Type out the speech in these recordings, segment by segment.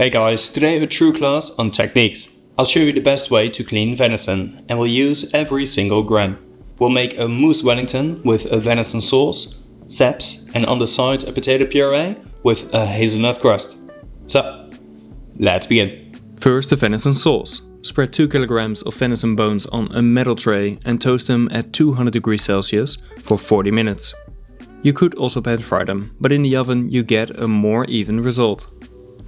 Hey guys, today I have a true class on techniques. I'll show you the best way to clean venison and we'll use every single gram. We'll make a mousse Wellington with a venison sauce, saps, and on the side a potato puree with a hazelnut crust. So, let's begin. First, the venison sauce. Spread 2 kilograms of venison bones on a metal tray and toast them at 200 degrees Celsius for 40 minutes. You could also pan fry them, but in the oven you get a more even result.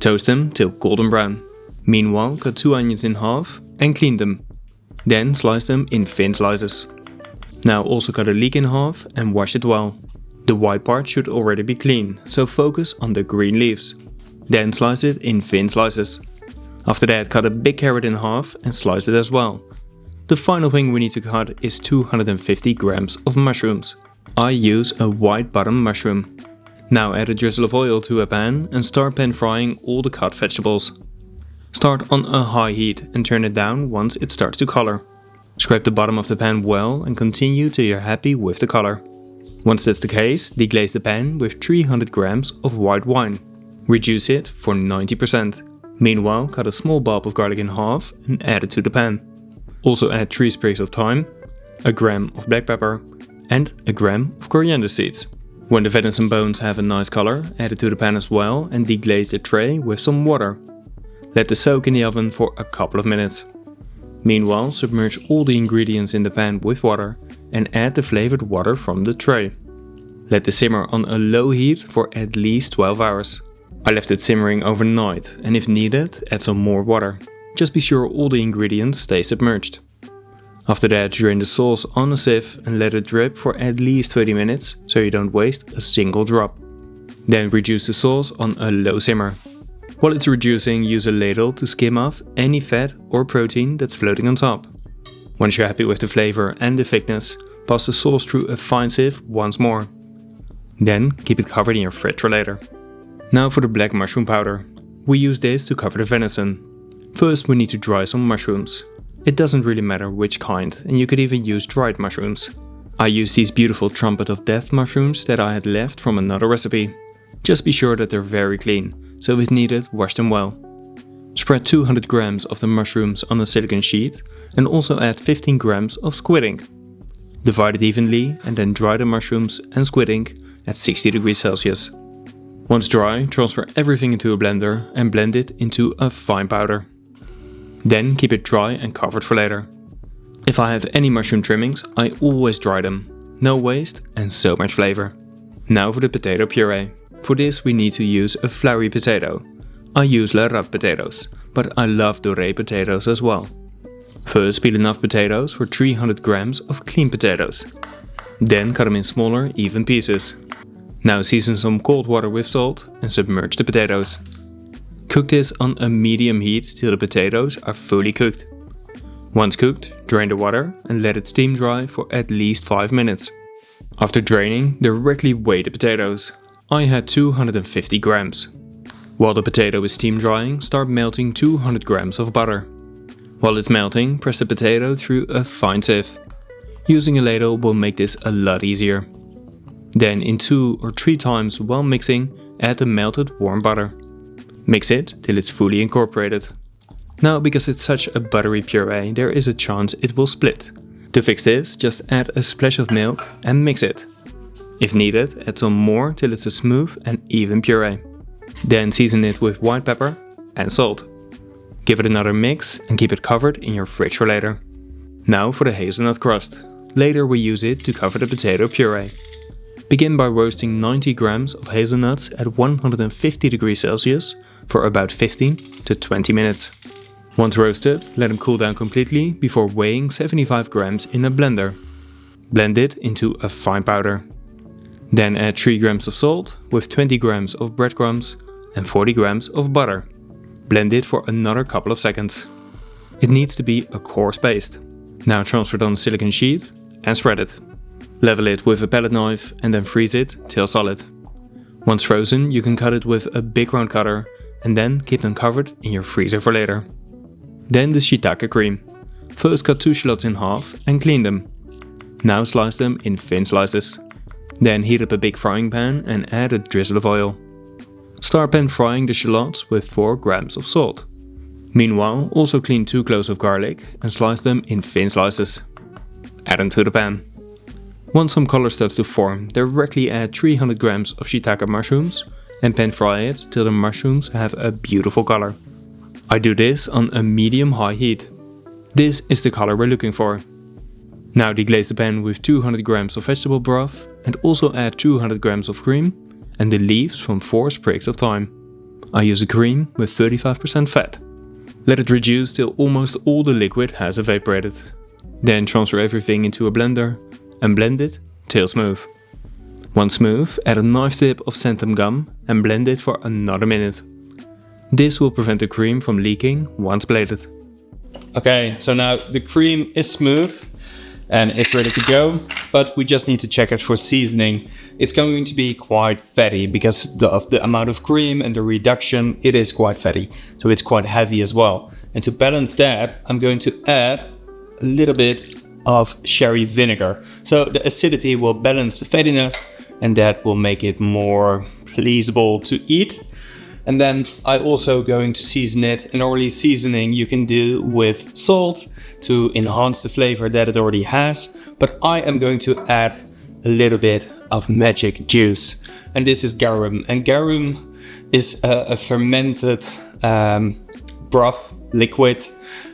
Toast them till golden brown. Meanwhile, cut 2 onions in half and clean them. Then slice them in thin slices. Now also cut a leek in half and wash it well. The white part should already be clean, so focus on the green leaves. Then slice it in thin slices. After that, cut a big carrot in half and slice it as well. The final thing we need to cut is 250 grams of mushrooms. I use a white bottom mushroom. Now add a drizzle of oil to a pan and start pan frying all the cut vegetables. Start on a high heat and turn it down once it starts to color. Scrape the bottom of the pan well and continue till you're happy with the color. Once that's the case, deglaze the pan with 300 grams of white wine. Reduce it for 90%. Meanwhile, cut a small bulb of garlic in half and add it to the pan. Also add 3 sprigs of thyme, a gram of black pepper and a gram of coriander seeds. When the venison bones have a nice color, add it to the pan as well and deglaze the tray with some water. Let this soak in the oven for a couple of minutes. Meanwhile, submerge all the ingredients in the pan with water and add the flavored water from the tray. Let this simmer on a low heat for at least 12 hours. I left it simmering overnight and if needed, add some more water. Just be sure all the ingredients stay submerged. After that, drain the sauce on a sieve and let it drip for at least 30 minutes so you don't waste a single drop. Then reduce the sauce on a low simmer. While it's reducing, use a ladle to skim off any fat or protein that's floating on top. Once you're happy with the flavor and the thickness, pass the sauce through a fine sieve once more. Then keep it covered in your fridge for later. Now for the black mushroom powder. We use this to cover the venison. First we need to dry some mushrooms. It doesn't really matter which kind, and you could even use dried mushrooms. I use these beautiful trumpet of death mushrooms that I had left from another recipe. Just be sure that they're very clean, so if needed, wash them well. Spread 200 grams of the mushrooms on a silicone sheet and also add 15 grams of squid ink. Divide it evenly and then dry the mushrooms and squid ink at 60 degrees Celsius. Once dry, transfer everything into a blender and blend it into a fine powder. Then keep it dry and covered for later. If I have any mushroom trimmings, I always dry them. No waste and so much flavor. Now for the potato puree. For this we need to use a floury potato. I use La Rat potatoes, but I love Doré potatoes as well. First peel enough potatoes for 300 grams of clean potatoes. Then cut them in smaller, even pieces. Now season some cold water with salt and submerge the potatoes. Cook this on a medium heat till the potatoes are fully cooked. Once cooked, drain the water and let it steam dry for at least 5 minutes. After draining, directly weigh the potatoes. I had 250 grams. While the potato is steam drying, start melting 200 grams of butter. While it's melting, press the potato through a fine sieve. Using a ladle will make this a lot easier. Then in 2 or 3 times while mixing, add the melted warm butter. Mix it till it's fully incorporated. Now, because it's such a buttery puree, there is a chance it will split. To fix this, just add a splash of milk and mix it. If needed, add some more till it's a smooth and even puree. Then season it with white pepper and salt. Give it another mix and keep it covered in your fridge for later. Now for the hazelnut crust. Later we use it to cover the potato puree. Begin by roasting 90 grams of hazelnuts at 150 degrees Celsius for about 15 to 20 minutes. Once roasted, let them cool down completely before weighing 75 grams in a blender. Blend it into a fine powder. Then add 3 grams of salt with 20 grams of breadcrumbs and 40 grams of butter. Blend it for another couple of seconds. It needs to be a coarse paste. Now transfer it on a silicone sheet and spread it. Level it with a palette knife and then freeze it till solid. Once frozen, you can cut it with a big round cutter and then keep them covered in your freezer for later. Then the shiitake cream. First cut 2 shallots in half and clean them. Now slice them in thin slices. Then heat up a big frying pan and add a drizzle of oil. Start pan frying the shallots with 4 grams of salt. Meanwhile, also clean 2 cloves of garlic and slice them in thin slices. Add them to the pan. Once some color starts to form, directly add 300 grams of shiitake mushrooms and pan fry it till the mushrooms have a beautiful color. I do this on a medium-high heat. This is the color we're looking for. Now deglaze the pan with 200 grams of vegetable broth and also add 200 grams of cream and the leaves from 4 sprigs of thyme. I use a cream with 35% fat. Let it reduce till almost all the liquid has evaporated. Then transfer everything into a blender and blend it till smooth. Once smooth, add a knife tip of xanthan gum and blend it for another minute. This will prevent the cream from leaking once bladed. Okay, so now the cream is smooth and it's ready to go, but we just need to check it for seasoning. It's going to be quite fatty because of the amount of cream and the reduction, it is quite fatty. So it's quite heavy as well. And to balance that, I'm going to add a little bit of sherry vinegar. So the acidity will balance the fattiness and that will make it more pleasable to eat. And then I also going to season it. And normally seasoning you can do with salt to enhance the flavor that it already has. But I am going to add a little bit of magic juice. And this is garum. And garum is a fermented broth liquid.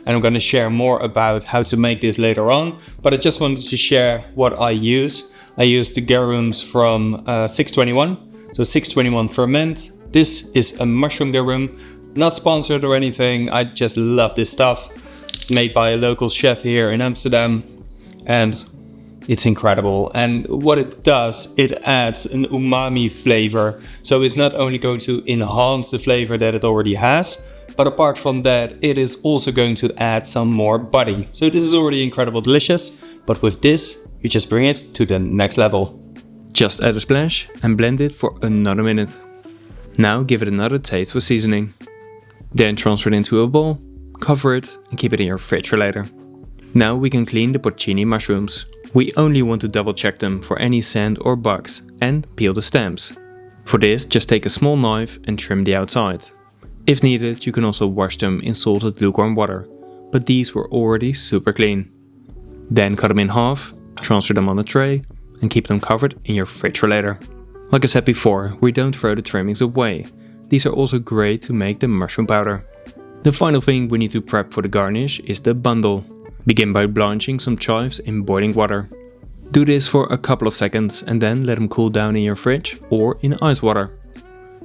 And I'm going to share more about how to make this later on. But I just wanted to share what I use. I use the garums from 621. So 621 ferment. This is a mushroom garum, not sponsored or anything. I just love this stuff. Made by a local chef here in Amsterdam. And it's incredible. And what it does, it adds an umami flavor. So it's not only going to enhance the flavor that it already has, but apart from that, it is also going to add some more body. So this is already incredible delicious, but with this, you just bring it to the next level. Just add a splash and blend it for another minute. Now give it another taste for seasoning. Then transfer it into a bowl, cover it and keep it in your fridge for later. Now we can clean the porcini mushrooms. We only want to double check them for any sand or bugs and peel the stems. For this, just take a small knife and trim the outside. If needed, you can also wash them in salted lukewarm water, but these were already super clean. Then cut them in half, transfer them on a tray and keep them covered in your fridge for later. Like I said before, we don't throw the trimmings away. These are also great to make the mushroom powder. The final thing we need to prep for the garnish is the bundle. Begin by blanching some chives in boiling water. Do this for a couple of seconds and then let them cool down in your fridge or in ice water.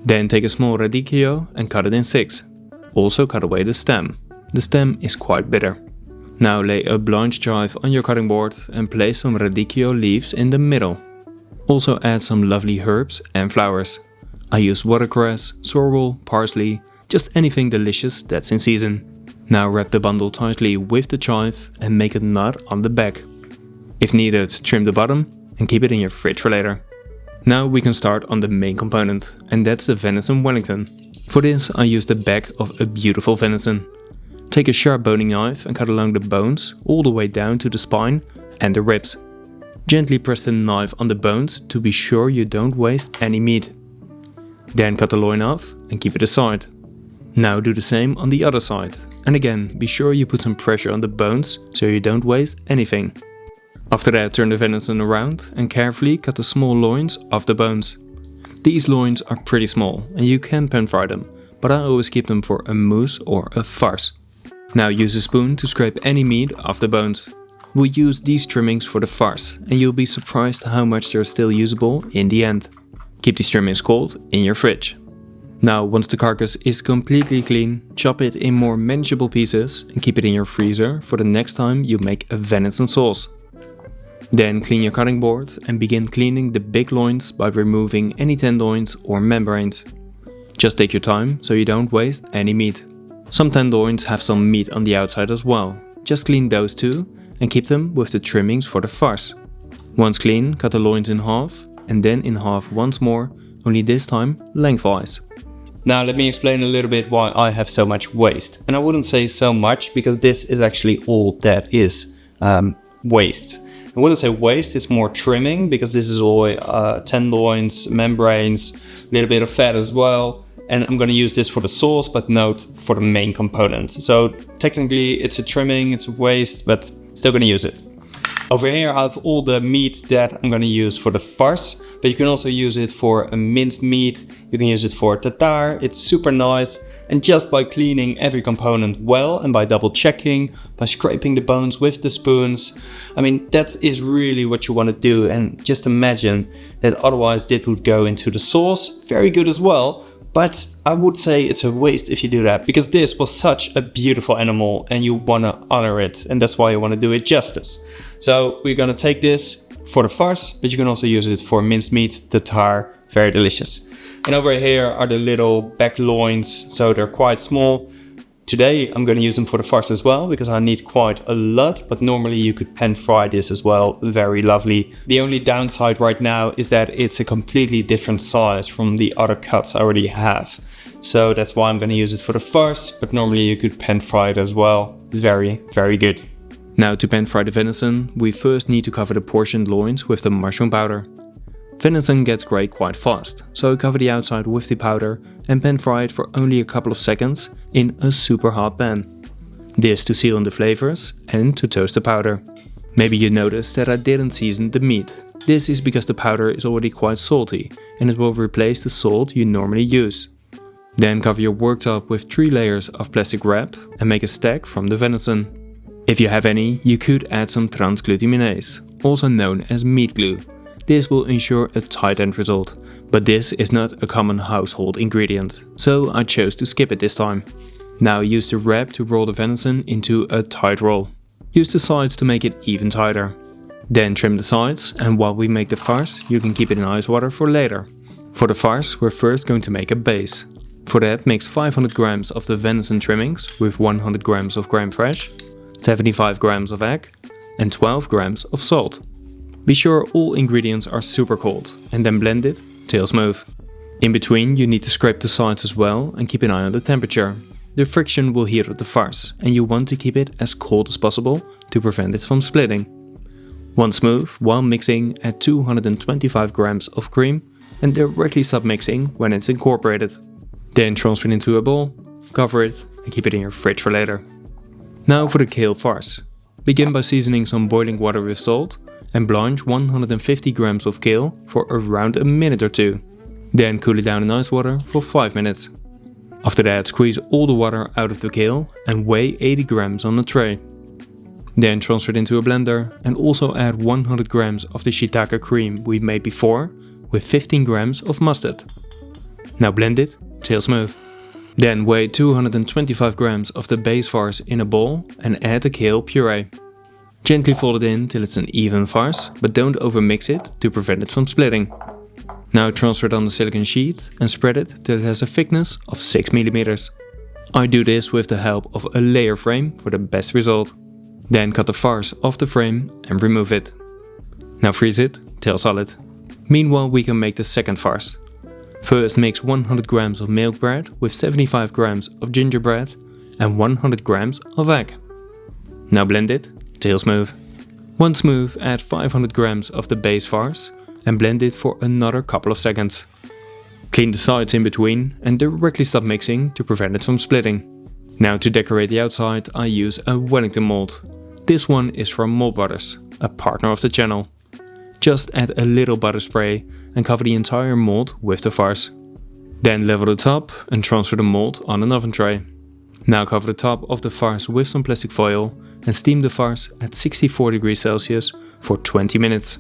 Then take a small radicchio and cut it in 6. Also cut away the stem. The stem is quite bitter. Now lay a blanched chive on your cutting board and place some radicchio leaves in the middle. Also add some lovely herbs and flowers. I use watercress, sorrel, parsley, just anything delicious that's in season. Now wrap the bundle tightly with the chive and make a knot on the back. If needed, trim the bottom and keep it in your fridge for later. Now we can start on the main component, and that's the venison Wellington. For this I use the back of a beautiful venison. Take a sharp boning knife and cut along the bones all the way down to the spine and the ribs. Gently press the knife on the bones to be sure you don't waste any meat. Then cut the loin off and keep it aside. Now do the same on the other side, and again be sure you put some pressure on the bones so you don't waste anything. After that, turn the venison around and carefully cut the small loins off the bones. These loins are pretty small and you can pan fry them, but I always keep them for a mousse or a farce. Now use a spoon to scrape any meat off the bones. We'll use these trimmings for the farce and you'll be surprised how much they're still usable in the end. Keep these trimmings cold in your fridge. Now once the carcass is completely clean, chop it in more manageable pieces and keep it in your freezer for the next time you make a venison sauce. Then clean your cutting board and begin cleaning the big loins by removing any tendons or membranes. Just take your time so you don't waste any meat. Some tendons have some meat on the outside as well. Just clean those too and keep them with the trimmings for the farce. Once clean, cut the loins in half and then in half once more, only this time lengthwise. Now let me explain a little bit why I have so much waste. And I wouldn't say so much because this is actually all that is waste. I wouldn't say waste, it's more trimming because this is all tendons, membranes, a little bit of fat as well. and I'm going to use this for the sauce, but not for the main component. So technically it's a trimming, it's a waste, but still going to use it. Over here I have all the meat that I'm going to use for the farce, but you can also use it for a minced meat, you can use it for tartare. It's super nice, and just by cleaning every component well and by double checking, by scraping the bones with the spoons, I mean, that is really what you want to do. And just imagine that otherwise this would go into the sauce, very good as well, but I would say it's a waste if you do that, because this was such a beautiful animal and you want to honor it, and that's why you want to do it justice. So we're going to take this for the farce, but you can also use it for minced meat, tartare, very delicious. And over here are the little back loins, so they're quite small. Today I'm going to use them for the farce as well, because I need quite a lot, but normally you could pan fry this as well, very lovely. The only downside right now is that it's a completely different size from the other cuts I already have. So that's why I'm going to use it for the farce, but normally you could pan fry it as well. Very, very good. Now to pan fry the venison, we first need to cover the portioned loins with the mushroom powder. Venison gets grey quite fast, so cover the outside with the powder and pan fry it for only a couple of seconds in a super hot pan. This to seal in the flavors and to toast the powder. Maybe you noticed that I didn't season the meat. This is because the powder is already quite salty and it will replace the salt you normally use. Then cover your worktop with 3 layers of plastic wrap and make a stack from the venison. If you have any, you could add some transglutaminase, also known as meat glue. This will ensure a tight end result, but this is not a common household ingredient, so I chose to skip it this time. Now use the wrap to roll the venison into a tight roll. Use the sides to make it even tighter. Then trim the sides, and while we make the farce, you can keep it in ice water for later. For the farce, we're first going to make a base. For that, mix 500 grams of the venison trimmings with 100 grams of crème fraîche, 75 grams of egg, and 12 grams of salt. Be sure all ingredients are super cold, and then blend it till smooth. In between you need to scrape the sides as well and keep an eye on the temperature. The friction will heat up the farce, and you want to keep it as cold as possible to prevent it from splitting. Once smooth, while mixing, add 225 grams of cream and directly stop mixing when it's incorporated. Then transfer it into a bowl, cover it and keep it in your fridge for later. Now for the kale farce. Begin by seasoning some boiling water with salt and blanch 150 grams of kale for around a minute or 2. Then cool it down in ice water for 5 minutes. After that, squeeze all the water out of the kale and weigh 80 grams on a tray. Then transfer it into a blender and also add 100 grams of the shiitake cream we made before with 15 grams of mustard. Now blend it till smooth. Then weigh 225 grams of the base farce in a bowl and add the kale puree. Gently fold it in till it's an even farce, but don't overmix it to prevent it from splitting. Now transfer it on the silicone sheet and spread it till it has a thickness of 6 mm. I do this with the help of a layer frame for the best result. Then cut the farce off the frame and remove it. Now freeze it till solid. Meanwhile we can make the second farce. First mix 100 grams of milk bread with 75 grams of gingerbread and 100 grams of egg. Now blend it till smooth. Once smooth, add 500 grams of the base farce and blend it for another couple of seconds. Clean the sides in between and directly stop mixing to prevent it from splitting. Now to decorate the outside I use a Wellington mold. This one is from Mold Butters, a partner of the channel. Just add a little butter spray and cover the entire mold with the farce. Then level the top and transfer the mold on an oven tray. Now cover the top of the farce with some plastic foil and steam the farce at 64 degrees Celsius for 20 minutes.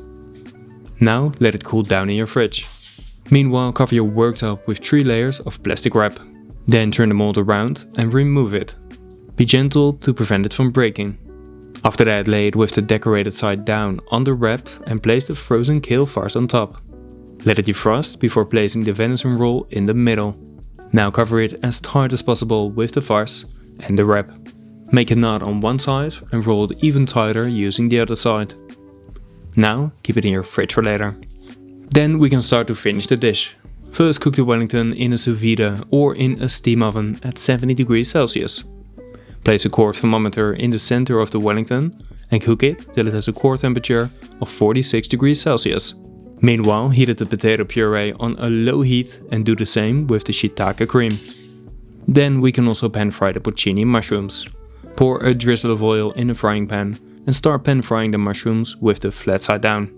Now let it cool down in your fridge. Meanwhile cover your worktop with 3 layers of plastic wrap. Then turn the mold around and remove it. Be gentle to prevent it from breaking. After that, lay it with the decorated side down on the wrap and place the frozen kale farce on top. Let it defrost before placing the venison roll in the middle. Now cover it as tight as possible with the farce and the wrap. Make a knot on one side and roll it even tighter using the other side. Now keep it in your fridge for later. Then we can start to finish the dish. First cook the Wellington in a sous vide or in a steam oven at 70 degrees Celsius. Place a quart thermometer in the center of the Wellington and cook it till it has a core temperature of 46 degrees Celsius. Meanwhile, heat up the potato puree on a low heat and do the same with the shiitake cream. Then we can also pan fry the porcini mushrooms. Pour a drizzle of oil in a frying pan and start pan frying the mushrooms with the flat side down.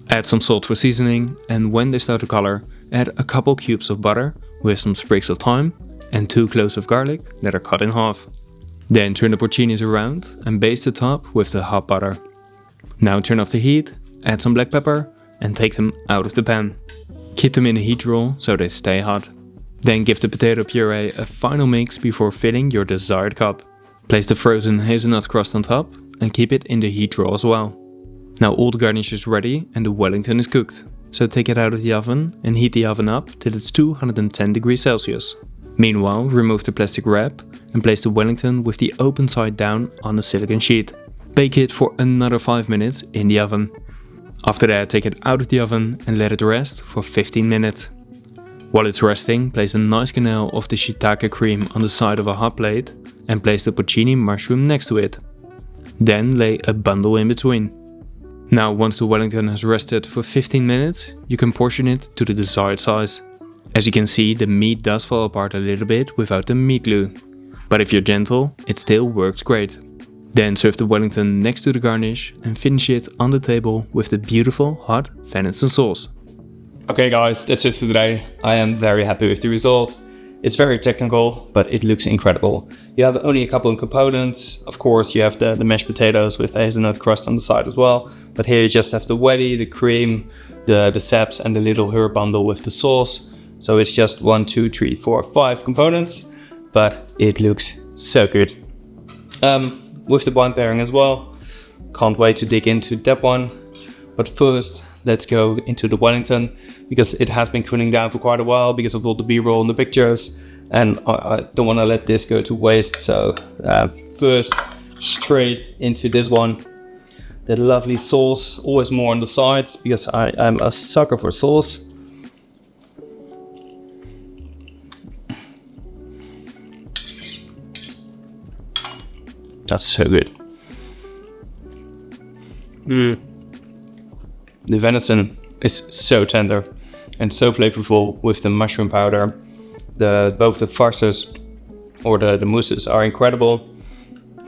Add some salt for seasoning, and when they start to color, add a couple cubes of butter with some sprigs of thyme and 2 cloves of garlic that are cut in half. Then turn the porcinis around and baste the top with the hot butter. Now turn off the heat, add some black pepper and take them out of the pan. Keep them in a heat roll so they stay hot. Then give the potato puree a final mix before filling your desired cup. Place the frozen hazelnut crust on top and keep it in the heat roll as well. Now all the garnish is ready and the Wellington is cooked. So take it out of the oven and heat the oven up till it's 210 degrees Celsius. Meanwhile, remove the plastic wrap and place the Wellington with the open side down on a silicone sheet. Bake it for another 5 minutes in the oven. After that, take it out of the oven and let it rest for 15 minutes. While it's resting, place a nice canal of the shiitake cream on the side of a hot plate and place the porcini mushroom next to it. Then lay a bundle in between. Now once the Wellington has rested for 15 minutes, you can portion it to the desired size. As you can see, the meat does fall apart a little bit without the meat glue. But if you're gentle, it still works great. Then serve the Wellington next to the garnish and finish it on the table with the beautiful hot venison sauce. Okay guys, that's it for today. I am very happy with the result. It's very technical, but it looks incredible. You have only a couple of components. Of course, you have the mashed potatoes with the hazelnut crust on the side as well. But here you just have the weddy, the cream, the saps and the little herb bundle with the sauce. So it's just 1, 2, 3, 4, 5 components. But it looks so good. With the wine pairing as well. Can't wait to dig into that one. But first, let's go into the Wellington, because it has been cooling down for quite a while because of all the B-roll and the pictures, and I don't want to let this go to waste. So first, straight into this one. The lovely sauce, always more on the side because I'm a sucker for sauce. That's so good. The venison is so tender and so flavorful with the mushroom powder. Both the farces or the mousses are incredible.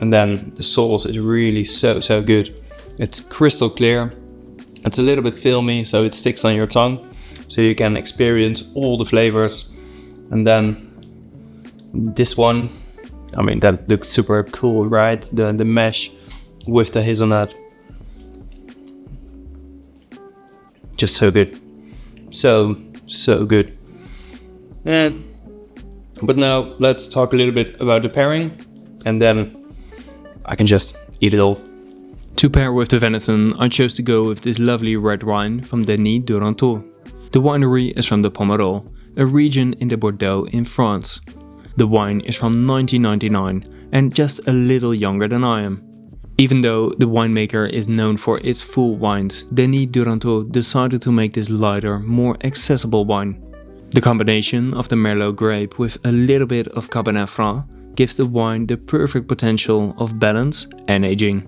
And then the sauce is really so good. It's crystal clear. It's a little bit filmy, so it sticks on your tongue. So you can experience all the flavors. And then this one, I mean, that looks super cool, right? The mesh with the hazelnut. Just so good. So good. But now let's talk a little bit about the pairing, and then I can just eat it all. To pair with the venison, I chose to go with this lovely red wine from Denis Duranteau. The winery is from the Pomerol, a region in the Bordeaux in France. The wine is from 1999 and just a little younger than I am. Even though the winemaker is known for its full wines, Denis Duranteau decided to make this lighter, more accessible wine. The combination of the Merlot grape with a little bit of Cabernet Franc gives the wine the perfect potential of balance and aging.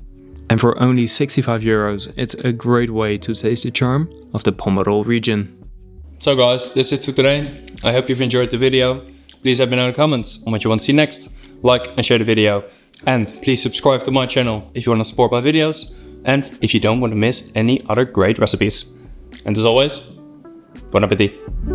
And for only 65 euros, it's a great way to taste the charm of the Pomerol region. So guys, that's it for today. I hope you've enjoyed the video. Please let me know in the comments on what you want to see next. Like and share the video. And please subscribe to my channel if you want to support my videos and if you don't want to miss any other great recipes. And as always, bon appetit!